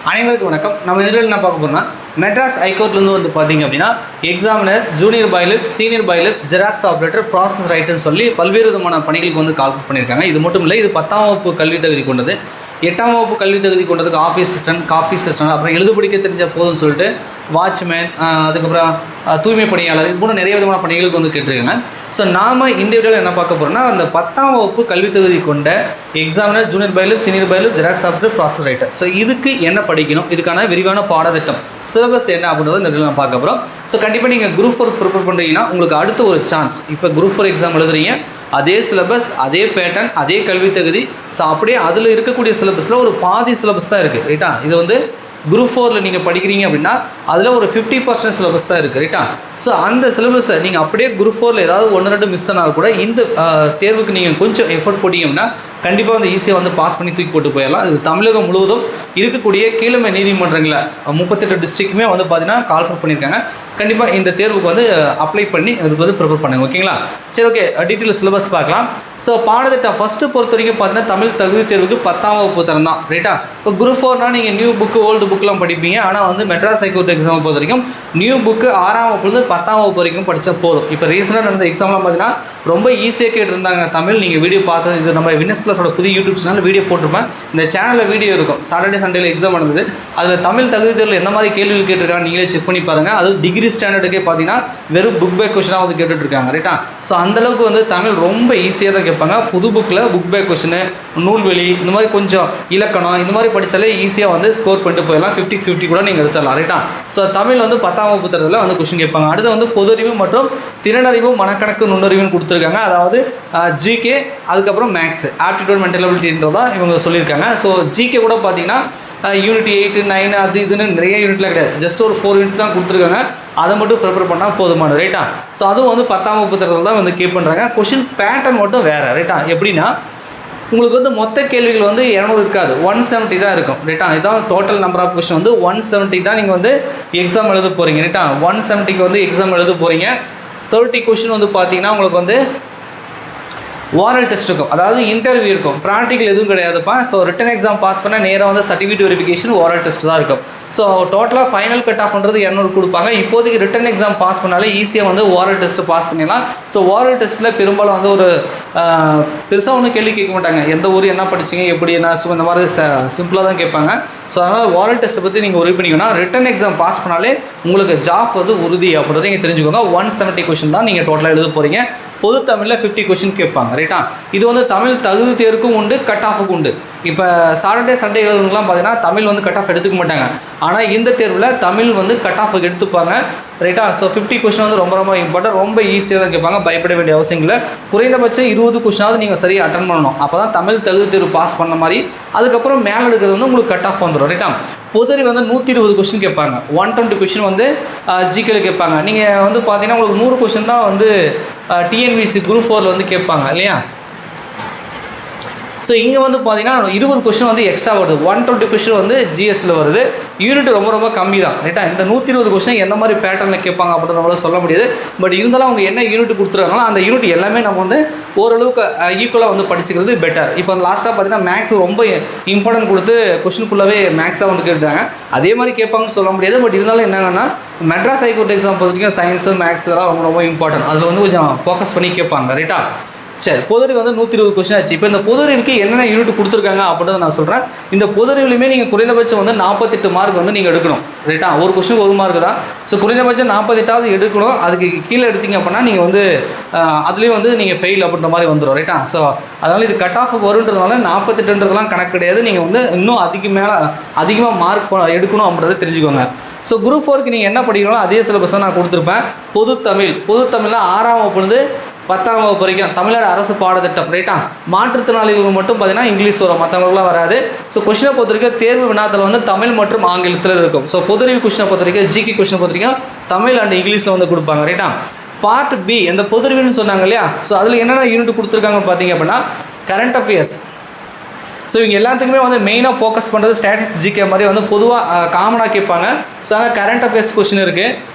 அனைவருக்கும் வணக்கம். நம்ம இதில் என்ன பார்க்க போகிறோம்னா, மெட்ராஸ் ஹைகோர்ட்லேருந்து வந்து பார்த்தீங்க அப்படின்னா examiner, junior bailiff, senior bailiff, xerox operator, process ரைட்டர்னு சொல்லி பல்வேறு விதமான பணிகளுக்கு வந்து கால் பண்ணியிருக்காங்க. இது மட்டும் இல்லை, இது 10ஆம் வகுப்பு கல்வி தகுதி கொண்டது. 8ஆம் வகுப்பு கல்வி தகுதி கொண்டதுக்கு ஆஃபீஸ் அசிஸ்டன்ட், காஃபி அசிஸ்டன்ட், அப்புறம் எழுது படிக்க தெரிஞ்ச போதும்னு சொல்லிட்டு வாட்ச்மேன், அதுக்கப்புறம் தூய்மை பணியாளர், இது போன்ற நிறைய விதமான பணிகளுக்கு வந்து கேட்டிருக்காங்க. ஸோ நாம் இந்த வீடியோவில் என்ன பார்க்க போகிறோம்னா, அந்த 10ஆம் வகுப்பு கல்வி தகுதி கொண்ட examiner, junior bailiff, senior bailiff, xerox operator, process writer. So இதுக்கு என்ன படிக்கணும், இதுக்கான விரிவான பாடத்திட்டம், சிலபஸ் என்ன அப்படின்றத இந்த வீடியோவில் நான் பார்க்க போகிறோம். ஸோ கண்டிப்பாக நீங்கள் குரூப் 4 ப்ரிப்பேர் பண்ணுறீங்கன்னா உங்களுக்கு அடுத்த ஒரு சான்ஸ். இப்போ குரூப் 4 எக்ஸாம் எழுதுறீங்க, அதே சிலபஸ், அதே பேட்டர்ன், அதே கல்வி தகுதி. ஸோ அப்படியே அதில் இருக்கக்கூடிய சிலபஸில் ஒரு பாதி சிலபஸ் தான் இருக்குது, ரைட்டா? இது வந்து குரூப் 4ல் நீங்கள் படிக்கிறீங்க அப்படின்னா அதில் ஒரு 50% சிலபஸ் தான் இருக்குது, ரைட்டா? ஸோ அந்த சிலபஸை நீங்கள் அப்படியே குரூப் 4ல் ஏதாவது 1-2 மிஸ் ஆனால் கூட இந்த தேர்வுக்கு நீங்கள் கொஞ்சம் எஃபர்ட் போட்டிங்க அப்படின்னா கண்டிப்பாக வந்து ஈஸியாக வந்து பாஸ் பண்ணி தூக்கி போட்டு போயிடலாம். இது தமிழகம் முழுவதும் இருக்கக்கூடிய கீழமை நீதிமன்றங்களில் 38 டிஸ்ட்ரிக்ட்டுமே வந்து பார்த்தீங்கன்னா கால்ஃபர் பண்ணியிருக்காங்க. கண்டிப்பாக இந்த தேர்வுக்கு வந்து அப்ளை பண்ணி அதுக்கு வந்து ப்ரிப்பேர் பண்ணுங்க, ஓகேங்களா? சரி, ஓகே, டீட்டெயில் சிலபஸ் பார்க்கலாம். ஸோ பாடத்திட்டம் ஃபஸ்ட்டு பொறுத்த வரைக்கும் பார்த்தீங்கன்னா தமிழ் தகுதி தேர்வுக்கு 10ஆம் வகுப்பு தரம் தான், ரைட்டா? இப்போ குரூப் 4னா நீங்கள் நியூ புக்கு, ஓல்டு புக்கெலாம் படிப்பீங்க. ஆனால் வந்து மெட்ராஸ் ஹைகோர்ட் எக்ஸாமை பொறுத்த வரைக்கும் நியூ புக்கு 6ஆம் வகுப்புலேருந்து 10ஆம் வகுப்பு வரைக்கும் படித்தா போதும். இப்போ ரீசெண்டாக நடந்த எக்ஸாம்லாம் பார்த்தீங்கன்னா ரொம்ப ஈஸியாக கேட்டிருந்தாங்க தமிழ். நீங்கள் வீடியோ பார்த்து, இது நம்ம வினஸ் கிளாஸோட புதிய யூடியூப் சேனலில் வீடியோ போட்டிருப்பேன். இந்த சேனலில் வீடியோ இருக்கும். சாட்டர்டே சண்டேல எக்ஸாம் நடந்தது. அதில் தமிழ் தகுதி தேர்வில் எந்த மாதிரி கேள்விகள் கேட்டிருக்காங்க நீங்களே செக் பண்ணி பாருங்கள். அது டிகிரி ஸ்டாண்டர்டுக்கே பார்த்தீங்கன்னா வெறும் புக் பேக் கொஸ்டினாக வந்து கேட்டுட்ருக்காங்க, ரைட்டா? ஸோ அந்தளவுக்கு வந்து தமிழ் ரொம்ப ஈஸியாக தான் கேட்பாங்க. புது புக்கில் புக் பேக் கொஸ்டின், நூல்வெளி, இந்த மாதிரி கொஞ்சம் இலக்கணம், இந்த மாதிரி படித்தாலே ஈஸியாக வந்து ஸ்கோர் பண்ணிட்டு போயிடலாம். 50-50 கூட நீங்கள் எடுத்துடலாம், ரைட்டா? ஸோ தமிழ் வந்து 10ஆம் வகுப்பு தரத்தில் வந்து கொஸ்டின் கேட்பாங்க. அடுத்து வந்து பொதுறிவு மற்றும் திறனறிவு, மனக்கணக்கு, நுண்ணறிவுன்னு கொடுத்துருக்காங்க. அதாவது ஜிகே, அதுக்கப்புறம் மேக்ஸ், ஆப்டிடியூட், மென்டல் எபிலிட்டின்றதான் இவங்க சொல்லியிருக்காங்க. ஸோ ஜிகே கூட பார்த்தீங்கன்னா யூனிட் 8, 9 அது இதுன்னு நிறைய யூனிட்லாம் கிடையாது. ஜஸ்ட் ஒரு 4 யூனிட் தான் கொடுத்துருக்காங்க. அதை மட்டும் ப்ரிப்பேர் பண்ணால் போதுமானது, ரைட்டா? ஸோ அதுவும் வந்து 10ஆம் வகுப்பு தரத்தில் தான் வந்து கேப் பண்ணுறாங்க. கொஷின் பேட்டர்ன் மட்டும் வேறு, ரைட்டா? எப்படின்னா உங்களுக்கு வந்து மொத்த கேள்விகள் வந்து 200 இருக்காது, 170 தான் இருக்கும், ரைட்டா? இதுதான் டோட்டல் நம்பர் ஆஃப் கொஷின் வந்து 170 தான் நீங்கள் வந்து எக்ஸாம் எழுத போகிறீங்க, ரைட்டா? 170க்கு வந்து எக்ஸாம் எழுத போகிறீங்க. 30 கொஷின் வந்து பார்த்தீங்கன்னா உங்களுக்கு வந்து ஓரல் டெஸ்ட் இருக்கும், அதாவது இன்டர்வியூ இருக்கும். ப்ராக்டிக்கல் எதுவும் கிடையாதுப்பா. ஸோ ரிட்டன் எக்ஸாம் பாஸ் பண்ணால் நேராக வந்து சர்டிஃபிகேட் வெரிஃபிகேஷன், ஓரல் டெஸ்ட் தான் இருக்கும். ஸோ டோட்டலாக ஃபைனல் கட் ஆஃப் பண்ணுறது 200 கொடுப்பாங்க. இப்போதைக்கு ரிட்டன் எக்ஸாம் பாஸ் பண்ணாலே ஈஸியாக வந்து ஓரல் டெஸ்ட்டு பாஸ் பண்ணிடலாம். ஸோ ஓரல் டெஸ்ட்டில் பெரும்பாலும் வந்து ஒரு பெருசாக ஒன்றும் கேள்வி கேட்க மாட்டாங்க. எந்த ஊர், என்ன படிச்சிங்க, எப்படி என்ன, ஸோ இந்த மாதிரி சிம்பிளாக தான் கேட்பாங்க. ஸோ அதனால் ஓரல் டெஸ்ட்டை பற்றி நீங்கள் உறுதி பண்ணிக்கணும்னா ரிட்டன் எக்ஸாம் பாஸ் பண்ணாலே உங்களுக்கு ஜாப் வந்து உறுதி அப்படின்றத நீங்கள் தெரிஞ்சுக்கோங்க. 170 கொஷின் தான் நீங்கள் டோட்டலாக எழுத போகிறீங்க. பொது தமிழில் 50 கொஷின் கேட்பாங்க, ரைட்டா? இது வந்து தமிழ் தகுதி தேர்வுக்கும் உண்டு, கட் ஆஃபுக்கும் உண்டு. இப்போ சாட்டர்டே சண்டே எழுதுறவங்களாம் பார்த்தீங்கன்னா தமிழ் வந்து கட் ஆஃப் எடுத்துக்க மாட்டாங்க. ஆனால் இந்த தேர்வில் தமிழ் வந்து கட் ஆஃப் எடுத்துப்பாங்க, ரைட்டா? ஸோ 50 கொஷின் வந்து ரொம்ப ரொம்ப இம்பார்ட்டன்ட், ரொம்ப ஈஸியாக தான் கேட்பாங்க. பயப்பட வேண்டிய அவசியம் இல்லை. குறைந்தபட்சம் 20 கொஷினாவது நீங்கள் சரியாக அட்டன் பண்ணணும். அப்போ தான் தமிழ் தகுதி தேர்வு பாஸ் பண்ண மாதிரி. அதுக்கப்புறம் மேலே எடுக்கிறது வந்து உங்களுக்கு கட் ஆஃப் வந்துடும், ரைட்டா? பொதுறிவு வந்து 120 கொஷின் கேட்பாங்க. 120 கொஷின் வந்து ஜிகேல கேட்பாங்க. நீங்கள் வந்து பார்த்தீங்கன்னா உங்களுக்கு 100 கொஷின் தான் வந்து டிஎன்பிசி குரூப் 4ல் வந்து கேட்பாங்க, இல்லையா? ஸோ இங்கே வந்து பார்த்தீங்கன்னா 20 கொஷின் வந்து எக்ஸ்ட்ரா வருது. 120 கொஷின் வந்து ஜிஎஸ்சில் வருது. யூனிட் ரொம்ப ரொம்ப கம்மி தான், ரைட்டா? இந்த 120 கொஷின் எந்த மாதிரி பேட்டர்னில் கேட்பாங்க அப்படின்னு நம்மளால சொல்ல முடியாது. பட் இருந்தாலும் அவங்க என்ன யூனிட் கொடுத்துருக்காங்களோ அந்த யூனிட் எல்லாமே நம்ம வந்து ஓரளவுக்கு ஈக்குவலாக வந்து படிச்சுக்கிறது பெட்டர். இப்போ லாஸ்ட்டாக பார்த்தீங்கன்னா மேக்ஸ் ரொம்ப இம்பார்ட்டன்ட் கொடுத்து கொஷின் ஃபுல்லாகவே மேக்ஸாக வந்து கேட்டாங்க. அதே மாதிரி கேட்பாங்கன்னு சொல்ல முடியாது. பட் இருந்தாலும் என்னங்கன்னா மெட்ராஸ் ஹைகோர்ட் எக்ஸாம் பொறுத்த வரைக்கும் சயின்ஸு, மேக்ஸ் இதெல்லாம் ரொம்ப ரொம்ப இம்பார்ட்டன்ட். அதில் வந்து கொஞ்சம் ஃபோக்கஸ் பண்ணி கேட்பாங்க, ரைட்டா? சரி, பொதுறிவு வந்து 120 கொஷின் ஆச்சு. இப்போ இந்த பொதுறிவுக்கு என்னென்ன யூனிட் கொடுத்துருக்காங்க அப்படின்றத நான் சொல்கிறேன். இந்த பொதுறிவுலையுமே நீங்கள் குறைந்தபட்சம் வந்து 48 மார்க் வந்து நீங்கள் எடுக்கணும், ரைட்டா? ஒரு கொஷின் 1 மார்க் தான். ஸோ குறைந்தபட்சம் 48ஆவது எடுக்கணும். அதுக்கு கீழே எடுத்தீங்க அப்படின்னா நீங்கள் வந்து அதுலேயும் வந்து நீங்கள் ஃபெயில் அப்படின்ற மாதிரி வந்துடும், ரைட்டா? ஸோ அதனால் இது கட் ஆஃபுக்கு வருன்றதுனால 48ன்றதுலாம் கணக்கு கிடையாது. நீங்கள் வந்து இன்னும் அதிகமாக மார்க் எடுக்கணும் அப்படின்றத தெரிஞ்சுக்கோங்க. ஸோ குரூப் 4க்கு நீங்கள் என்ன படிக்கிறீங்களோ அதே சிலபஸ் தான் நான் கொடுத்துருப்பேன். பொது தமிழில் 6ஆம் வகுப்புலேருந்து 10ஆம் வகுப்பு வரைக்கும் தமிழ்நாடு அரசு பாடத்திட்டம், ரைட்டா? மாற்றுத்திறனாளிகள் மட்டும் பார்த்தீங்கன்னா இங்கிலீஷ் வரும், மற்றவங்களுக்குலாம் வராது. ஸோ கொஷினை பொறுத்த வரைக்கும் தேர்வு வினாத்தில் வந்து தமிழ் மற்றும் ஆங்கிலத்தில் இருக்கும். ஸோ பொதுறிவு கொஷினை பொறுத்த வரைக்கும், ஜிகே கொஷினை பொறுத்த வரைக்கும் தமிழ் அண்ட் இங்கிலீஷில் வந்து கொடுப்பாங்க, ரைட்டா? பார்ட் பி இந்த பொதுறிவுன்னு சொன்னாங்க இல்லையா? ஸோ அதில் என்னென்ன யூனிட் கொடுத்துருக்காங்கன்னு பார்த்தீங்க அப்படின்னா கரண்ட் அஃபேர்ஸ். ஸோ இவங்க எல்லாத்துக்குமே வந்து மெயினாக ஃபோக்கஸ் பண்ணுறது ஸ்டாட்டிஸ்டிக்ஸ், ஜிகே மாதிரி வந்து பொதுவாக காமனாக கேட்பாங்க. ஸோ அதனால் கரண்ட் அஃபேர்ஸ் கொஷின் இருக்குது,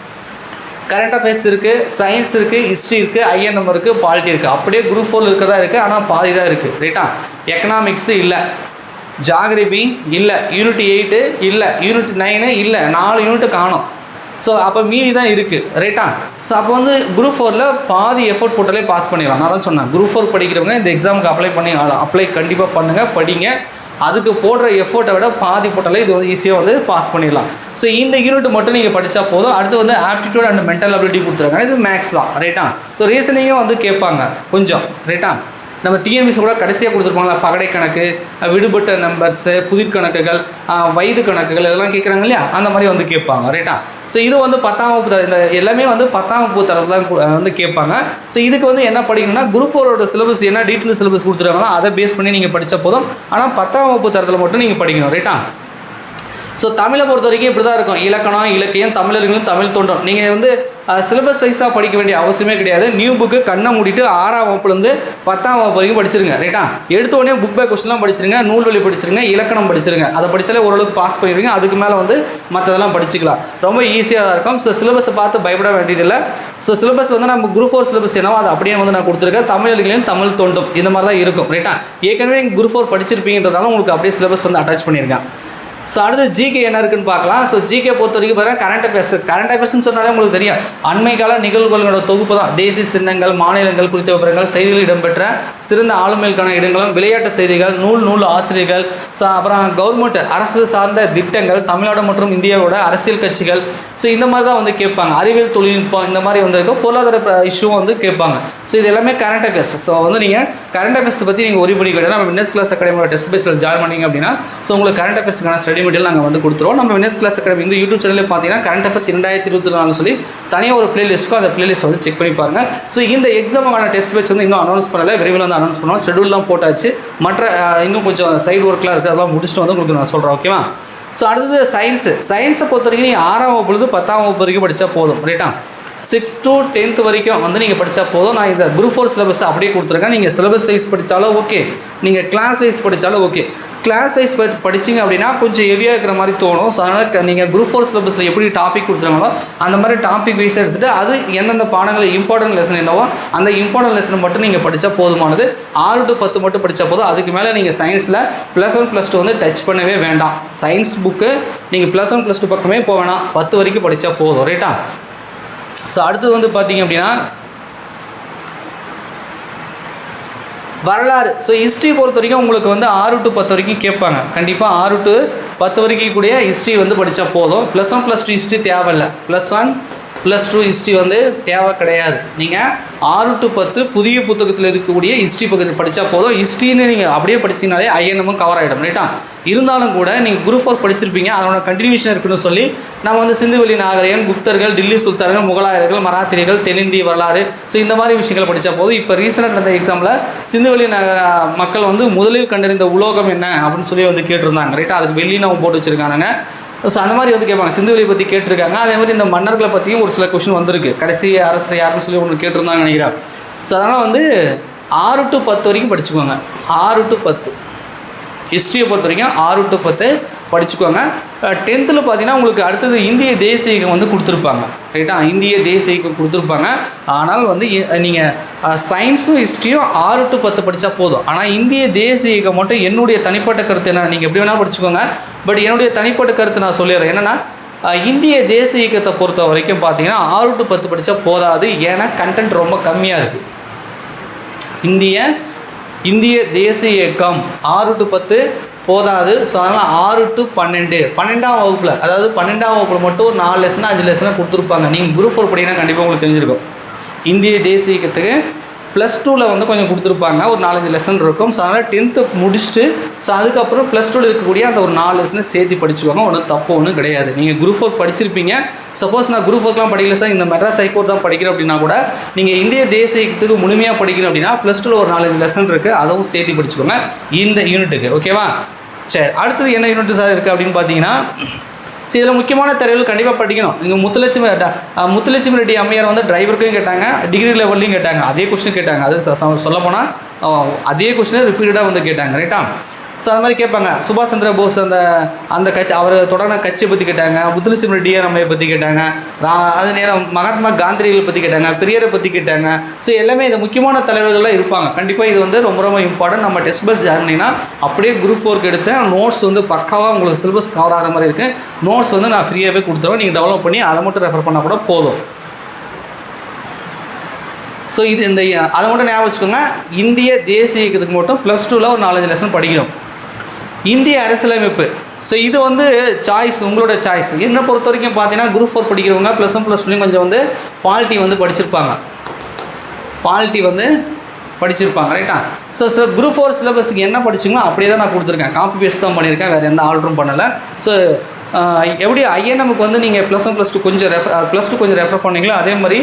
கரண்ட் அஃபேர்ஸ் இருக்குது, சயின்ஸ் இருக்குது, ஹிஸ்ட்ரி இருக்குது, ஐஎன்எம் இருக்குது, பாலிட்டி இருக்குது. அப்படியே குரூப் 4 இருக்கதா இருக்குது, ஆனால் பாதி தான் இருக்குது, ரைட்டா? எக்கனாமிக்ஸு இல்லை, ஜாகிரபி இல்லை, யூனிட் 8 இல்லை, யூனிட் 9 இல்லை, 4 யூனிட் காணும். ஸோ அப்போ மீதி தான் இருக்குது, ரைட்டா? ஸோ அப்போ வந்து குரூப் 4ல் பாதி எஃபோர்ட் போட்டாலே பாஸ் பண்ணிடலாம். நான் தான் சொன்னேன், குரூப் 4 படிக்கிறவங்க இந்த எக்ஸாமுக்கு அப்ளை கண்டிப்பாக பண்ணுங்கள், படிங்க. அதுக்கு போடுற எஃபோர்ட்டை விட பாதி போட்டாலே இது வந்து ஈஸியாக வந்து பாஸ் பண்ணிடலாம். ஸோ இந்த யூனிட் மட்டும் நீங்கள் படித்தா போதும். அடுத்து வந்து ஆப்டிடியூட் அண்ட் மென்டல் அபிலிட்டி கொடுத்துருக்காங்க. இது மேக்ஸ் தான், ரைட்டா? ஸோ ரீசனிங்கும் வந்து கேட்பாங்க கொஞ்சம், ரைட்டா? நம்ம டிஎன்பிசி கூட கடைசியாக கொடுத்துருப்பாங்களா, பகடை கணக்கு, விடுபட்ட நம்பர்ஸு, புதிர் கணக்குகள், வயது கணக்குகள், இதெல்லாம் கேட்குறாங்க இல்லையா, அந்த மாதிரி வந்து கேட்பாங்க, ரைட்டா? ஸோ இது வந்து 10ஆம் வகுப்பு இந்த எல்லாமே வந்து 10ஆம் வகுப்பு தரத்தில் வந்து கேட்பாங்க. ஸோ இதுக்கு வந்து என்ன படிக்கணும்னா, குரூப் 4ஓட சிலபஸ் என்ன டீட்டெயில் சிலபஸ் கொடுத்துருக்காங்களோ அதை பேஸ் பண்ணி நீங்கள் படித்தா போதும். ஆனால் 10ஆம் வகுப்பு தரத்தில் மட்டும் நீங்கள் படிக்கணும், ரைட்டா? ஸோ தமிழை பொறுத்த வரைக்கும் இப்படி தான் இருக்கும். இலக்கணம், இலக்கியம், தமிழர்களும் தமிழ் தோன்றும். நீங்கள் வந்து சிலபஸ் வைஸாக படிக்க வேண்டிய அவசியமே கிடையாது. நியூ புக்கு கண்ணை மூடிட்டு 6ஆம் வகுப்புலேருந்து 10ஆம் வகுப்பு வரைக்கும் படிச்சிருங்க, ரைட்டா? எடுத்தோடனே புக் பை கொஸ்டின்லாம் படிச்சிருங்க, நூல்வழி படிச்சிருங்க, இலக்கணம் படிச்சிருங்க. அதை படித்தாலே ஓரளவுக்கு பாஸ் பண்ணிடுவீங்க. அதுக்கு மேலே வந்து மற்றதெல்லாம் படிச்சிக்கலாம். ரொம்ப ஈஸியாக தான் இருக்கும். ஸோ சிலபஸை பார்த்து பயப்பட வேண்டியதில்லை. ஸோ சிலபஸ் வந்து நம்ம குரூப் 4 சிலபஸ் என்னவோ அதை அப்படியே வந்து நான் கொடுத்துருக்கேன். தமிழர்களையும் தமிழ் தோண்டும் இந்த மாதிரி தான் இருக்கும், ரைட்டா? ஏற்கனவே நீங்கள் குரூப் 4 படிச்சிருப்பீங்கன்றதால உங்களுக்கு அப்படியே சிலபஸ் வந்து அட்டாச் பண்ணியிருக்கேன். ஸோ அடுத்து ஜிகே என்ன இருக்குன்னு பார்க்கலாம். ஸோ ஜிகே பொறுத்த வரைக்கும் பார்த்தீங்கன்னா கரண்ட் அஃபேர்ஸ்னு சொன்னாலே உங்களுக்கு தெரியும். அண்மை கால நிகழ்வுகளோட தொகுப்பு தான். தேசிய சின்னங்கள், மாநிலங்கள் குறித்த விவரங்கள், செய்திகள் இடம்பெற்ற சிறந்த ஆளுமைக்கான இடங்களும், விளையாட்டு செய்திகள், நூல் ஆசிரியர்கள், ஸோ அப்புறம் கவர்மெண்ட் அரசு சார்ந்த திட்டங்கள், தமிழ்நாடு மற்றும் இந்தியாவோட அரசியல் கட்சிகள், ஸோ இந்த மாதிரி தான் வந்து கேட்பாங்க. அறிவியல் தொழில்நுட்பம் இந்த மாதிரி வந்து இருக்கும். பொருளாதார இஷ்யூவும் வந்து கேட்பாங்க. ஸோ இது எல்லாமே கரண்ட் அஃபேர்ஸ். ஸோ வந்து நீங்கள் கரண்ட் அஃபேர்ஸ் பற்றி நீங்கள் ஒரி பண்ணிக்க வேண்டாம். நம்ம வின்னர்ஸ் கிளாஸ் அகாடமியோட டெஸ்ட் பேஸில் ஜாயின் பண்ணிங்க அப்படின்னா ஸோ உங்களுக்கு கரண்ட் அஃபேர்ஸ்க்கான ஸ்டடி மெட்டீரியல் நாங்கள் வந்து கொடுத்துருவோம். நம்ம வின்னர்ஸ் கிளாஸ் அகாடமி இந்த யூடியூப் சேனலில் பார்த்தீங்கன்னா கரண்ட் அஃபேர்ஸ் 2024 சொல்லி தனியாக ஒரு பிளேலிஸ்ட்டும் அந்த பிளேலிஸ்ட் வந்து செக் பண்ணி பாருங்கள். ஸோ இந்த எக்ஸாமுக்கான டெஸ்ட் பேட்ச் வந்து இன்னும் அனௌன்ஸ் பண்ணலை, விரைவில் வந்து அனௌன்ஸ் பண்ணுவோம். ஷெடியூல்லாம் போட்டாச்சு. மற்ற இன்னும் கொஞ்சம் சைடு ஒர்க்லாம் இருக்குது, அதெல்லாம் முடிச்சுட்டு வந்து உங்களுக்கு நான் சொல்கிறேன், ஓகேவா? ஸோ அடுத்தது சயின்ஸை பொறுத்த வரைக்கும் நீங்கள் 6ஆம் வகுப்புலேருந்து 10ஆம் வகுப்பு வரைக்கும் படித்தா போதும், ரைட்டா? 6th to 10th வரைக்கும் வந்து நீங்கள் படித்தா போதும். நான் இந்த குரூப் 4 சிலபஸ் அப்படியே கொடுத்துருக்கேன். நீங்கள் சிலபஸ் வைஸ் படித்தாலும் ஓகே, நீங்கள் கிளாஸ் வைஸ் படித்தாலும் ஓகே. கிளாஸ் வைஸ் படிச்சிங்க அப்படின்னா கொஞ்சம் ஹெவியாக இருக்கிற மாதிரி தோணும். ஸோ அதனால் நீங்கள் குரூப் 4 சிலபஸில் எப்படி டாபிக் கொடுத்துருங்களோ அந்த மாதிரி டாபிக் வைஸாக எடுத்துகிட்டு அது எந்தெந்த பாடங்கள் இம்பார்ட்டன்ட் லெசன் என்னவோ அந்த இம்பார்ட்டன்ட் லெசன் மட்டும் நீங்கள் படித்தா போதுமானது. 6 to 10 மட்டும் படித்தா போதும். அதுக்கு மேலே நீங்கள் சயின்ஸில் +1 +2 வந்து டச் பண்ணவே வேண்டாம். சயின்ஸ் புக்கு நீங்கள் +1 +2 பக்கமே போக வேணாம், 10 வரைக்கும் படித்தா போதும், ரைட்டா? ஸோ அடுத்தது வந்து பார்த்தீங்க அப்படின்னா வரலாறு. ஸோ ஹிஸ்ட்ரி பொறுத்த வரைக்கும் உங்களுக்கு வந்து 6 to 10 வரைக்கும் கேட்பாங்க. கண்டிப்பாக 6 to 10 வரைக்கும் கூடிய ஹிஸ்ட்ரி வந்து படித்தா போதும். +1 +2 ஹிஸ்ட்ரி தேவையில்லை. +1 +2 ஹிஸ்ட்ரி வந்து தேவை கிடையாது. நீங்கள் 6 to 10 புதிய புத்தகத்தில் இருக்கக்கூடிய ஹிஸ்ட்ரி பக்கத்தில் படித்தா போதும். ஹிஸ்ட்ரின்னு நீங்கள் அப்படியே படிச்சிங்கனாலே ஐஎன்எம்மும் கவர் ஆகிடும், ரைட்டா? இருந்தாலும் கூட நீங்கள் குரூப் 4 படிச்சிருப்பீங்க, அதோட கண்டினியூஷன் இருக்குன்னு சொல்லி நம்ம வந்து சிந்துவெளி நாகரிகம், குப்தர்கள், டில்லி சுல்தான்கள், முகலாயர்கள், மராத்திரிகள், தென்னிந்திய வரலாறு, ஸோ இந்த மாதிரி விஷயங்கள் படித்தா போதும். இப்போ ரீசெண்டாக நடந்த எக்ஸாமில் சிந்துவெளி மக்கள் வந்து முதலில் கண்டறிந்த உலோகம் என்ன அப்படின்னு சொல்லி வந்து கேட்டிருந்தாங்க, ரைட்டா? அதுக்கு வெள்ளி நம்ம போட்டு வச்சுருக்காங்க. ஸோ அந்த மாதிரி வந்து கேட்பாங்க. சிந்துவெளியை பற்றி கேட்டிருக்காங்க. அதே மாதிரி இந்த மன்னர்களை பற்றியும் ஒரு சில கொஷின் வந்திருக்கு. கடைசி அரசு யாருன்னு சொல்லி ஒன்று கேட்டிருந்தாங்க நினைக்கிறேன். ஸோ அதனால் வந்து 6 to 10 வரைக்கும் படிச்சுக்கோங்க. 6 to 10 ஹிஸ்ட்ரியை பொறுத்த வரைக்கும் 6 to 10 படிச்சுக்கோங்க. 10th பார்த்தீங்கன்னா உங்களுக்கு அடுத்தது இந்திய தேசிய இயக்கம் வந்து கொடுத்துருப்பாங்க, ரைட்டா? இந்திய தேசிய இயக்கம் கொடுத்துருப்பாங்க. ஆனால் வந்து நீங்கள் சயின்ஸும் ஹிஸ்ட்ரியும் 6 to 10 படித்தா போதும். ஆனால் இந்திய தேசிய இயக்கம் மட்டும் என்னுடைய தனிப்பட்ட கருத்து என்ன, நீங்கள் எப்படி வேணால் படிச்சுக்கோங்க. பட் என்னுடைய தனிப்பட்ட கருத்து நான் சொல்லிடுறேன். என்னென்னா இந்திய தேசிய இயக்கத்தை பொறுத்த வரைக்கும் பார்த்தீங்கன்னா 6 to 10 படித்தா போதாது. ஏன்னா கண்டென்ட் ரொம்ப கம்மியாக இருக்குது. இந்திய தேசிய இயக்கம் 6 to 10 போதாது. ஸோ அதனால் 6 to 12 12ஆம் வகுப்பில், அதாவது 12ஆம் வகுப்பில் மட்டும் ஒரு 4 லெசன் 5 லெசனாக கொடுத்துருப்பாங்க. நீங்கள் குரூப் 4 படிங்கன்னா கண்டிப்பாக உங்களுக்கு தெரிஞ்சிருக்கும். இந்திய தேசிய இயக்கத்துக்கு +2ல் வந்து கொஞ்சம் கொடுத்துருப்பாங்க, ஒரு 4-5 லெசன் இருக்கும். ஸோ அதனால் 10th முடிச்சுட்டு ஸோ அதுக்கப்புறம் +2ல் இருக்கக்கூடிய அந்த ஒரு 4 லெசனை சேர்த்து படிச்சுக்கோங்க. ஒன்றும் தப்பு ஒன்றும் கிடையாது. நீங்கள் குரூப் 4 படிச்சிருப்பீங்க. சப்போஸ் நான் குரூப் 4லாம் படிக்கல சார், இந்த மெட்ராஸ் ஹைகோர்ட் தான் படிக்கிறேன் அப்படின்னா கூட நீங்கள் இந்திய தேசிய இயக்கத்துக்கு முழுமையாக படிக்கணும் அப்படின்னா +2ல் ஒரு 4-5 லெசன் இருக்குது, அதுவும் சேர்த்து படிச்சுக்கோங்க இந்த யூனிட்டுக்கு, ஓகேவா? சரி, அடுத்தது என்ன யூனிட் சார் இருக்குது அப்படின்னு பார்த்தீங்கன்னா, ஸோ இதில் முக்கியமான தரவுகள் கண்டிப்பாக படிக்கணும். நீங்கள் முத்துலட்சுமி ரெட்டி அம்மையார் வந்து டிரைவருக்கும் கேட்டாங்க, டிகிரி லெவல்லையும் கேட்டாங்க. அதே கொஸ்டின் கேட்டாங்க. அது சொல்லப்போனால் அதே கொஸ்டினை ரிப்பீட்டடாக வந்து கேட்டாங்க, ரைட்டா? ஸோ அது மாதிரி கேட்பாங்க. சுபாஷ் சந்திர போஸ் அந்த கட்சி அவர் தொடங்கின கட்சியை பற்றி கேட்டாங்க. முத்துலு சிம்ரன் டிஆர்எம்ஐ பற்றி கேட்டாங்க. அது நேரம் மகாத்மா காந்திகளை பற்றி கேட்டாங்க. பெரியாரை பற்றி கேட்டாங்க. ஸோ எல்லாமே இந்த முக்கியமான தலைவர்கள்லாம் இருப்பாங்க. கண்டிப்பாக இது வந்து ரொம்ப ரொம்ப இம்பார்ட்டன்ட். நம்ம டெஸ்ட் பேஸ் ஜாயின் பண்ணிங்கன்னா அப்படியே குரூப் 4க்கு எடுத்தேன் நோட்ஸ் வந்து பக்காவாக உங்களுக்கு சிலபஸ் கவர் ஆகிற மாதிரி இருக்குது. நோட்ஸ் வந்து நான் ஃப்ரீயாகவே கொடுத்துருவேன். நீங்கள் டெவலப் பண்ணி அதை மட்டும் ரெஃபர் பண்ணால் கூட போதும். ஸோ இது அதை மட்டும் ஞாபகம் வச்சுக்கோங்க. இந்திய தேசிய இயக்கத்துக்கு மட்டும் +2ல் ஒரு 4-5 லெசன் படிக்கணும். இந்திய அரசியலமைப்பு. ஸோ இது வந்து சாய்ஸ், உங்களோட சாய்ஸ். என்னை பொறுத்த வரைக்கும் பார்த்தீங்கன்னா குரூப் 4 படிக்கிறவங்க +1 +2லையும் கொஞ்சம் வந்து பாலிட்டி வந்து படிச்சிருப்பாங்க. ரைட்டா? ஸோ குரூப் 4 சிலபஸுக்கு என்ன படிச்சிங்களோ அப்படியே தான் நான் கொடுத்துருக்கேன். காப்பி பேஸ்ட் தான் பண்ணியிருக்கேன், வேறு எந்த ஆல்டரும் பண்ணலை. ஸோ எப்படி ஐஎன்எம்க்கு வந்து நீங்கள் +1 +2 கொஞ்சம் +2 கொஞ்சம் ரெஃபர் பண்ணீங்களோ அதே மாதிரி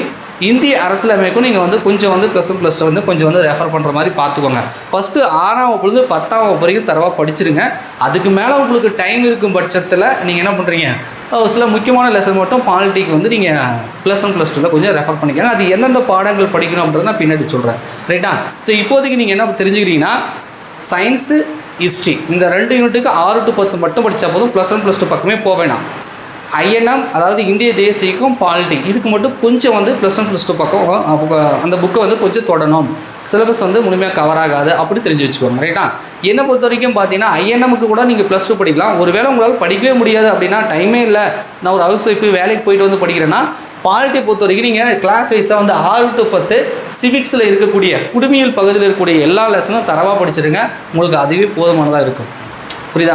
இந்திய அரசியலமைப்பும் நீங்கள் வந்து கொஞ்சம் வந்து +1 +2 வந்து கொஞ்சம் வந்து ரெஃபர் பண்ணுற மாதிரி பார்த்துக்கோங்க. ஃபஸ்ட்டு 6ஆம் வகுப்புலேருந்து 10ஆம் வகுப்பு வரைக்கும் தரவாக படிச்சிருங்க. அதுக்கு மேலே உங்களுக்கு டைம் இருக்கும் பட்சத்தில் நீங்கள் என்ன பண்ணுறீங்க, சில முக்கியமான லெசன் மட்டும் பாலிட்டிக்கு வந்து நீங்கள் +1 +2ல் கொஞ்சம் ரெஃபர் பண்ணிக்கோங்க. அது எந்தெந்த பாடங்கள் படிக்கணும் அப்படின்றத நான் பின்னாடி சொல்கிறேன். ரைட்டா? ஸோ இப்போதைக்கு நீங்கள் என்ன தெரிஞ்சுக்கிறீங்கன்னா சயின்ஸு, ஹிஸ்ட்ரி இந்த 2 யூனிட்டுக்கு 6 to 10 மட்டும் படித்தா போதும். +1 +2 பக்கமே போக வேணாம். ஐஎன்எம் அதாவது இந்திய தேசியக்கும் பாலிட்டி இதுக்கு மட்டும் கொஞ்சம் வந்து +1 +2 பக்கம் அந்த புக்கை வந்து கொஞ்சம் தொடணும். சிலபஸ் வந்து முழுமையாக கவர் ஆகாது அப்படி தெரிஞ்சு வச்சுக்கோங்க. ரைட்டா? என்னை பொறுத்த வரைக்கும் பார்த்தீங்கன்னா ஐஎன்எம்க்கு கூட நீங்கள் +2 படிக்கலாம். ஒருவேளை உங்களால் படிக்கவே முடியாது அப்படின்னா டைமே இல்லை, நான் ஒரு ஹவுஸ் ஒய்ஃபு வேலைக்கு போயிட்டு வந்து படிக்கிறேன்னா பாலிட்டி பொறுத்த வரைக்கும் நீங்கள் கிளாஸ் வைஸாக வந்து 6 to 10 சிவிக்ஸில் இருக்கக்கூடிய குடிமியல் பகுதியில் இருக்கக்கூடிய எல்லா லெசனும் தரவாக படிச்சிருங்க. உங்களுக்கு அதுவே போதுமானதாக இருக்கும். புரியுதா?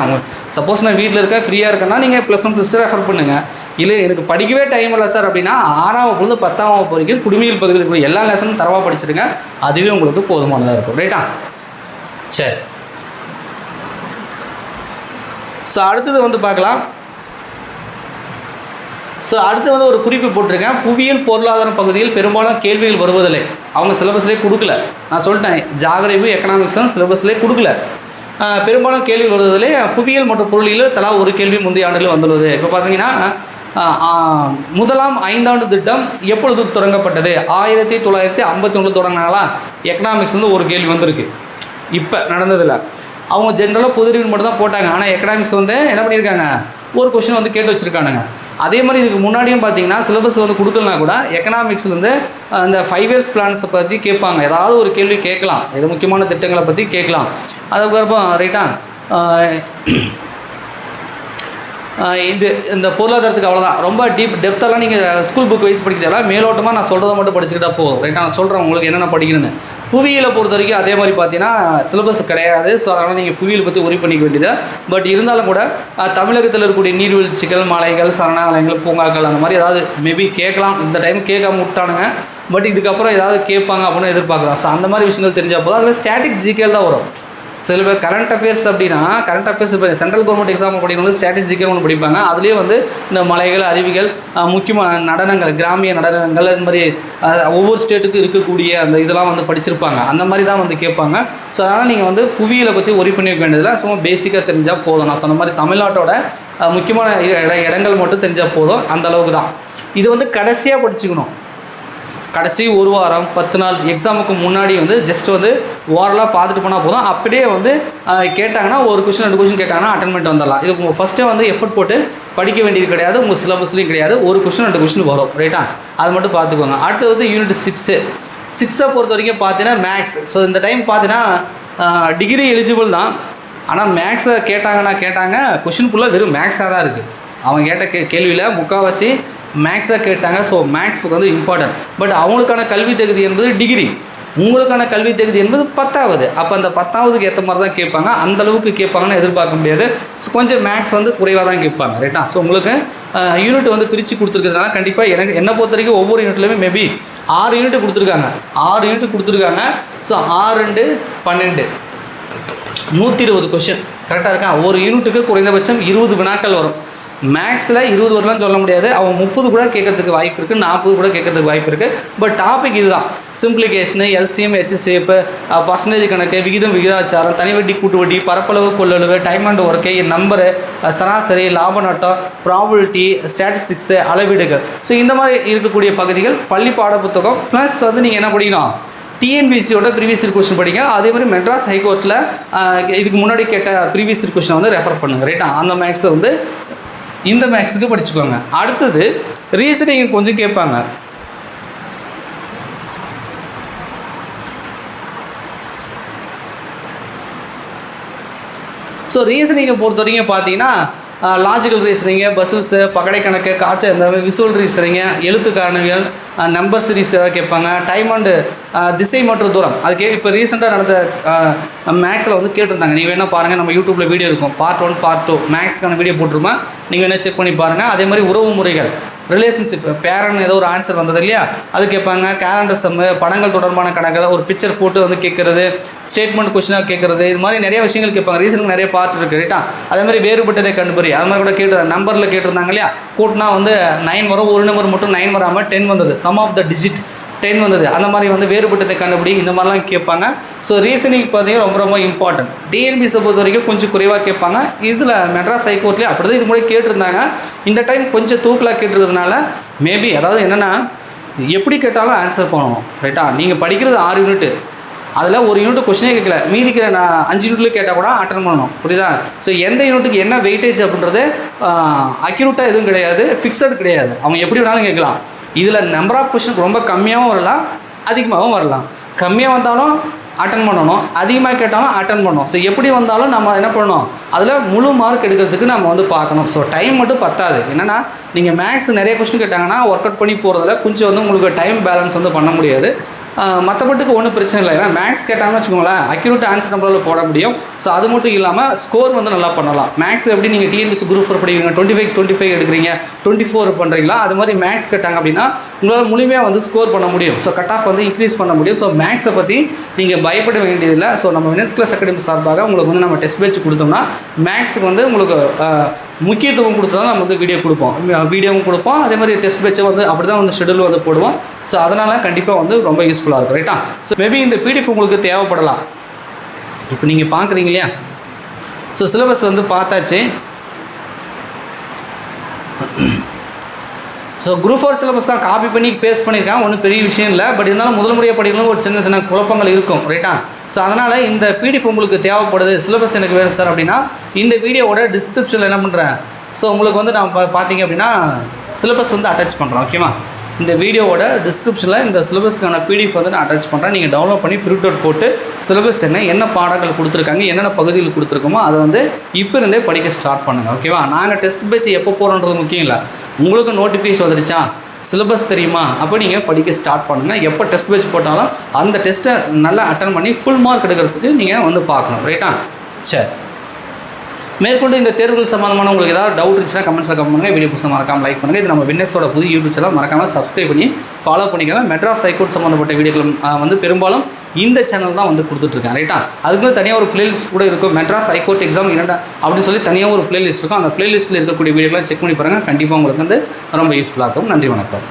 சப்போஸ் நான் வீட்டில் இருக்க ஃப்ரீயாக இருக்கேன்னா நீங்கள் +1 +2 ரெஃபர் பண்ணுங்கள். இல்லை எனக்கு படிக்கவே டைம் இல்லை சார் அப்படின்னா 6ஆம் வகுப்புலேருந்து 10ஆம் வகுப்பு வரைக்கும் குடிமியல் பகுதியில் இருக்கக்கூடிய எல்லா லெசனும் தரவாக படிச்சிருங்க. அதுவே உங்களுக்கு போதுமானதாக இருக்கும். ரைட்டா? சரி. ஸோ அடுத்தது வந்து பார்க்கலாம். ஸோ அடுத்து வந்து ஒரு குறிப்பு போட்டிருக்கேன். புவியியல் பொருளாதார பகுதியில் பெரும்பாலும் கேள்விகள் வருவதில்லை. அவங்க சிலபஸ்லேயே கொடுக்கல. நான் சொல்லிட்டேன் ஜாகிரபி எக்கனாமிக்ஸும் சிலபஸ்லேயே கொடுக்கல. பெரும்பாலும் கேள்விகள் வருவதில்லை. புவியியல் மற்றும் பொருளியல் தலா ஒரு கேள்வி முந்தைய ஆண்டில் வந்துள்ளது. இப்போ பார்த்தீங்கன்னா முதலாம் 5ஆண்டு திட்டம் எப்பொழுது தொடங்கப்பட்டது? 1951 தொடங்கினாங்களா? எக்கனாமிக்ஸ் வந்து ஒரு கேள்வி வந்திருக்கு. இப்போ நடந்ததில்லை. அவங்க ஜென்ரலாக பொதுறிவு மட்டும் தான் போட்டாங்க. ஆனால் எக்கனாமிக்ஸ் வந்து என்ன பண்ணியிருக்காங்க, ஒரு கொஷின் வந்து கேட்டு வச்சுருக்கானுங்க. அதே மாதிரி இதுக்கு முன்னாடியும் பார்த்தீங்கன்னா சிலபஸ் வந்து கொடுக்கலனா கூட எக்கனாமிக்ஸ்லேருந்து அந்த 5 years பிளான்ஸை பற்றி கேட்பாங்க. ஏதாவது ஒரு கேள்வி கேட்கலாம், ஏதோ முக்கியமான திட்டங்களை பற்றி கேட்கலாம். அதுக்கப்புறம் ரைட்டா இந்த பொருளாதாரத்துக்கு அவ்வளோதான். ரொம்ப டெப்த்தெல்லாம் நீங்கள் ஸ்கூல் புக் வைஸ் படிக்கிறதால மேலோட்டமாக நான் சொல்கிறத மட்டும் படிச்சுக்கிட்டா போதும். ரைட்டா? நான் சொல்கிறேன் உங்களுக்கு என்னென்ன படிக்கணும்னு. புவியியலை பொறுத்த வரைக்கும் அதே மாதிரி பார்த்தீங்கன்னா சிலபஸ் கிடையாது. ஸோ அதனால் நீங்கள் புவியியல் பற்றி உரி பண்ணிக்க வேண்டியது. பட் இருந்தாலும் கூட தமிழகத்தில் இருக்கக்கூடிய நீர்வீழ்ச்சிகள், மலைகள், சரணாலயங்கள், பூங்காக்கள் அந்த மாதிரி ஏதாவது மேபி கேட்கலாம். இந்த டைம் கேட்காம விட்டானுங்க. பட் இதுக்கப்புறம் ஏதாவது கேட்பாங்க அப்படின்னு எதிர்பார்க்குறோம். ஸோ அந்த மாதிரி விஷயங்கள் தெரிஞ்சால் போதும். அதில் ஸ்டாட்டிக் ஜிகேல் தான் வரும். சில பேர் கரண்ட் அஃபேர்ஸ் அப்படின்னா கரண்ட் அஃபேர்ஸ் இப்போ சென்ட்ரல் கவர்மெண்ட் எக்ஸாம் படிக்கணும் ஸ்ட்ராட்டஜிக்கல் ஒன்று படிப்பாங்க. அதுலேயே வந்து இந்த மலைகள், அருவிகள், முக்கியமான நடனங்கள், கிராமிய நடனங்கள், அது மாதிரி ஒவ்வொரு ஸ்டேட்டுக்கும் இருக்கக்கூடிய அந்த இதெல்லாம் வந்து படிச்சிருப்பாங்க. அந்த மாதிரி தான் வந்து கேட்பாங்க. ஸோ அதனால் நீங்கள் வந்து புவியியலை பற்றி ஒரி பண்ணி வைக்க வேண்டியதில்லை. சும்மா பேசிக்காக தெரிஞ்சால் போதும். நான் சொன்ன மாதிரி தமிழ்நாட்டோட முக்கியமான இடங்கள் மட்டும் தெரிஞ்சால் போதும். அந்த அளவுக்கு தான். இது வந்து கடைசியாக படிச்சுக்கணும். கடைசி ஒரு வாரம் 10 நாள் எக்ஸாமுக்கு முன்னாடி வந்து ஜஸ்ட் வந்து ஓரலாக பார்த்துட்டு போனால் போதும். அப்படியே வந்து கேட்டாங்கன்னா ஒரு கொஷின் 2 கொஷின் கேட்டாங்கன்னா அட்டன் பண்ணிட்டு வந்துடலாம். இது உங்கள் ஃபஸ்ட்டே வந்து எஃபர்ட் போட்டு படிக்க வேண்டியது கிடையாது. உங்கள் சிலபஸ்லையும் கிடையாது. ஒரு கொஷின் 2 கொஷின் வரும். ரைட்டா? அது மட்டும் பார்த்துக்கோங்க. அடுத்து வந்து யூனிட் 6 பொறுத்த வரைக்கும் பார்த்தீங்கன்னா மேக்ஸ். ஸோ இந்த டைம் பார்த்தீங்கன்னா டிகிரி எலிஜிபிள் தான். ஆனால் மேக்ஸை கேட்டாங்க கொஷின் ஃபுல்லாக வெறும் மேக்ஸாக தான் இருக்குது. அவங்க கேட்ட கேள்வியில் முக்கால்வாசி மேக்ஸாக கேட்டாங்க. ஸோ மேக்ஸ் வந்து இம்பார்ட்டன்ட். பட் அவங்களுக்கான கல்வி தகுதி என்பது டிகிரி, உங்களுக்கான கல்வி தகுதி என்பது 10வது. அப்போ அந்த 10வதுக்கு ஏற்ற மாதிரி தான் கேட்பாங்க. அந்தளவுக்கு கேட்பாங்கன்னு எதிர்பார்க்க முடியாது. ஸோ கொஞ்சம் மேக்ஸ் வந்து குறைவாக தான் கேட்பாங்க. ரைட்டா? ஸோ உங்களுக்கு யூனிட் வந்து பிரித்து கொடுத்துருக்கிறதுனால கண்டிப்பாக என்னை பொறுத்த வரைக்கும் ஒவ்வொரு யூனிட்லையுமே மேபி 6 யூனிட் கொடுத்துருக்காங்க. 6 யூனிட் கொடுத்துருக்காங்க. ஸோ 6 2 12 120 கொஷின் கரெக்டாக இருக்கா? ஒரு யூனிட்டுக்கு குறைந்தபட்சம் 20 வினாக்கள் வரும். மேக்ஸில் 20 வரலாம் சொல்ல முடியாது. அவங்க 30 கூட கேட்கறதுக்கு வாய்ப்பு இருக்குது, 40 கூட கேட்கறதுக்கு வாய்ப்பு இருக்குது. பட் டாபிக் இதுதான். சிம்பிளிகேஷனு, எல்சிஎம், ஹெச்சிஎஃப், பர்சன்டேஜ் கணக்கு, விகிதம், விகிதாச்சாரம், தனி வட்டி, கூட்டு வட்டி, பரப்பளவு, கொள்ளளவு, டைம் அண்ட் ஒர்க்கு, நம்பரு, சராசரி, லாப நட்டம், ப்ராபபிலிட்டி, ஸ்டாட்டிஸ்டிக்ஸு, அளவீடுகள். ஸோ இந்த மாதிரி இருக்கக்கூடிய பகுதிகள் பள்ளி பாட புத்தகம் ப்ளஸ் வந்து நீங்கள் என்ன படிக்கணும், டிஎன்பிசியோட ப்ரீவியஸ் இயர் கொஸ்டின் படிங்க. அதே மாதிரி மெட்ராஸ் ஹைகோர்ட்டில் இதுக்கு முன்னாடி கேட்ட ப்ரீவியஸ் இயர் கொஸ்டின் வந்து ரெஃபர் பண்ணுங்கள். ரைட்டா? அந்த மேக்ஸை வந்து இந்த மேக்ஸுக்கு படிச்சுக்கோங்க. அடுத்தது ரீசனிங் கொஞ்சம் கேட்பாங்க. ஸோ ரீசனிங்கை பொறுத்த வரைக்கும் பார்த்தீங்கன்னா லாஜிக்கல் ரீசனிங்கு, பஸ்ஸல்ஸு, பகடை கணக்கு, காய்ச்சல், இந்த விசுவல் ரீசனிங்கு, எழுத்து காரணிகள், நம்பர் சீரிஸ் ஏதாவது கேட்பாங்க. டைம் அண்டு திசை மற்றும் தூரம் அதுக்கு இப்போ ரீசெண்டாக நடந்த மேக்ஸில் வந்து கேட்டிருந்தாங்க. நீங்கள் வேணால் பாருங்கள், நம்ம யூடியூப்பில் வீடியோ இருக்கும், பார்ட் 1 பார்ட் 2 மேக்ஸ்க்கான வீடியோ போட்டுருமா, நீங்கள் வேணால் செக் பண்ணி பாருங்கள். அதே மாதிரி உறவு முறைகள், ரிலேஷன்ஷிப், பேரன் ஏதோ ஒரு ஆன்சர் வந்தது இல்லையா, அது கேட்பாங்க. கேலண்டர் சம்மு, படங்கள் தொடர்பான கணக்கில் ஒரு பிக்சர் போட்டு வந்து கேட்குறது, ஸ்டேட்மெண்ட் கொஸ்டினாக கேட்குறது, இது மாதிரி நிறைய விஷயங்கள் கேட்பாங்க. ரீசனுக்கு நிறைய பார்ட் இருக்குது. ரைட்டா? அதே மாதிரி வேறுபட்டதை கண்டுபிடி, அது மாதிரி கூட நம்பரில் கேட்டிருந்தாங்க இல்லையா, கூட்டினா வந்து 9 வரும், ஒரு நம்பர் மட்டும் 9 வராமல் 10 வந்தது, சம் ஆஃப் த டிஜிட் 10 வந்தது, அந்த மாதிரி வந்து வேறுபட்டதை கண்டுபிடி, இந்த மாதிரிலாம் கேட்பாங்க. ஸோ ரீசனிங் பார்த்தீங்கன்னா ரொம்ப ரொம்ப இம்பார்ட்டன்ட். டிஎன்பிஎஸை பொறுத்த வரைக்கும் கொஞ்சம் குறைவாக கேட்பாங்க. இதில் மெட்ராஸ் ஹைகோர்ட்லேயே அப்படி தான் இது முன்னாடி கேட்டிருந்தாங்க. இந்த டைம் கொஞ்சம் தூக்கலாக கேட்டுருக்கிறதுனால மேபி அதாவது என்னென்னா எப்படி கேட்டாலும் ஆன்சர் பண்ணணும். ரைட்டா? நீங்கள் படிக்கிறது 6 யூனிட்டு, அதில் ஒரு யூனிட் கொஸ்டினே கேட்கல, மீதிக்கிற 5 யூனிட்லேயே கேட்டால் கூட அட்டன் பண்ணணும். புரியுதா? ஸோ எந்த யூனிட்டுக்கு என்ன வெயிட்டேஜ் அப்படின்றது அக்யூரேட்டாக எதுவும் கிடையாது, ஃபிக்ஸட் கிடையாது. அவங்க எப்படி வேணாலும் கேட்கலாம். இதில் நம்பர் ஆஃப் கொஸ்டின் ரொம்ப கம்மியாகவும் வரலாம், அதிகமாகவும் வரலாம். கம்மியாக வந்தாலும் அட்டன் பண்ணணும், அதிகமாக கேட்டாலும் அட்டன் பண்ணணும். ஸோ எப்படி வந்தாலும் நம்ம என்ன பண்ணணும், அதில் முழு மார்க் எடுக்கிறதுக்கு நம்ம வந்து பார்க்கணும். ஸோ டைம் மட்டும் பத்தாது. என்னென்னா நீங்கள் மேக்ஸ் நிறைய கொஸ்டின் கேட்டாங்கன்னா ஒர்க் அவுட் பண்ணி போகிறதுல கொஞ்சம் வந்து உங்களுக்கு டைம் பேலன்ஸ் வந்து பண்ண முடியாது. மற்றபட்டுக்கு ஒன்றும் பிரச்சனை இல்லை. ஏன்னா மேக்ஸ் கேட்டாங்கன்னு வச்சுக்கோங்களேன், அக்யூரேட் ஆன்சர் நம்மளால் போட முடியும். ஸோ அது மட்டும் இல்லாமல் ஸ்கோர் வந்து நல்லா பண்ணலாம். மேக்ஸ் எப்படி நீங்கள் டிஎன்பிஎஸ்சி குரூப் 4 படிக்கிறீங்க, 25 எடுக்கிறீங்க, 24 பண்ணுறீங்களா, அது மாதிரி மேக்ஸ் கேட்டாங்க அப்படின்னா உங்களால் முழுமையாக வந்து ஸ்கோர் பண்ண முடியும். ஸோ கட் ஆஃப் வந்து இன்க்ரீஸ் பண்ண முடியும். ஸோ மேக்ஸை பற்றி நீங்கள் பயப்பட வேண்டியதில்லை. ஸோ நம்ம வினன்ஸ் கிளாஸ் அகாடமி சார்பாக உங்களுக்கு வந்து நம்ம டெஸ்ட் பேட்ச் கொடுத்தோம்னா மேக்ஸுக்கு வந்து உங்களுக்கு முக்கியத்துவம் கொடுத்து தான் நம்ம வந்து வீடியோவும் கொடுப்போம். அதே மாதிரி டெஸ்ட் பேட்சை வந்து அப்படி தான் வந்து ஷெடியூல் வந்து போடுவோம். ஸோ அதனால் கண்டிப்பாக வந்து ரொம்ப யூஸ்ஃபுல்லாக இருக்கும். ரைட்டா? ஸோ மேபி இந்த பிடிஎஃப் உங்களுக்கு தேவைப்படலாம். இப்போ நீங்கள் பார்க்குறீங்க இல்லையா, ஸோ சிலபஸ் வந்து பார்த்தாச்சு. ஸோ குரூப் 4 சிலபஸ் தான் காப்பி பண்ணி பேஸ்ட் பண்ணியிருக்காங்க, ஒன்றும் பெரிய விஷயம் இல்லை. பட் இருந்தாலும் முதல் முறையாக படிக்கணும் ஒரு சின்ன குழப்பங்கள் இருக்கும். ரைட்டா? ஸோ அதனால் இந்த பிடிஎஃப் உங்களுக்கு தேவைப்படுது, சிலபஸ் எனக்கு வேணும் சார் அப்படின்னா இந்த வீடியோவோட டிஸ்கிரிப்ஷனில் என்ன பண்ணுறேன், ஸோ உங்களுக்கு வந்து நான் பார்த்தீங்க அப்படின்னா சிலபஸ் வந்து அட்டாச் பண்ணுறேன். ஓகேவா? இந்த வீடியோவோட டிஸ்கிரிப்ஷனில் இந்த சிலபஸ்க்கான பிடிஎஃப் வந்து நான் அட்டாச் பண்ணுறேன். நீங்கள் டவுன்லோட் பண்ணி பிரிண்ட் அவுட் போட்டு சிலபஸ் என்ன பாடங்கள் கொடுத்துருக்காங்க, என்னென்ன பகுதிகள் கொடுத்துருக்கோமோ அதை வந்து இப்போ இருந்தே படிக்க ஸ்டார்ட் பண்ணுங்கள். ஓகேவா? நாங்கள் டெஸ்ட் பேட்ச் எப்போ போகிறோன்றது முக்கியம் இல்லை, உங்களுக்கு நோட்டிஃபிகேஷன் வந்துருச்சா, சிலபஸ் தெரியுமா, அப்போ நீங்கள் படிக்க ஸ்டார்ட் பண்ணுங்கள். எப்போ டெஸ்ட் பேட்ச் போட்டாலும் அந்த டெஸ்ட்டை நல்லா அட்டன் பண்ணி ஃபுல் மார்க் எடுக்கிறதுக்கு நீங்கள் வந்து பார்க்கணும். ரைட்டா? சரி, மேற்கொண்டு இந்த தேர்வுகள் சம்மந்தமான உங்களுக்கு ஏதாவது டவுட் இருந்துச்சுன்னா கமெண்ட்ஸில் கமெண்ட் பண்ணுங்கள். வீடியோ புதுசாக மறக்காமல் லைக் பண்ணுங்கள். இது நம்ம வின்னெக்ஸோட புது யூடியூப் சேனல், மறக்காமல் சப்ஸ்கிரைப் பண்ணி ஃபாலோ பண்ணிக்கோங்க. மெட்ராஸ் ஹைகோர்ட் சம்மந்தப்பட்ட வீடியோக்கள் வந்து பெரும்பாலும் இந்த சேனல் தான் வந்து கொடுத்துட்ருக்கேன். ரைட்டா? அதுக்கு வந்து தனியாக ஒரு பிளேலிஸ்ட் கூட இருக்கும். மெட்ராஸ் ஹைகோர்ட் எக்ஸாம் என்னடா அப்படின்னு சொல்லி தனியாக ஒரு பிளேலிஸ்ட் இருக்கும். அந்த பிளேலிஸ்ட்டில் இருக்கக்கூடிய வீடியோக்கெலாம் செக் பண்ணி பாருங்கள். கண்டிப்பாக உங்களுக்கு வந்து ரொம்ப யூஸ்ஃபுல்லாக இருக்கும். நன்றி, வணக்கம்.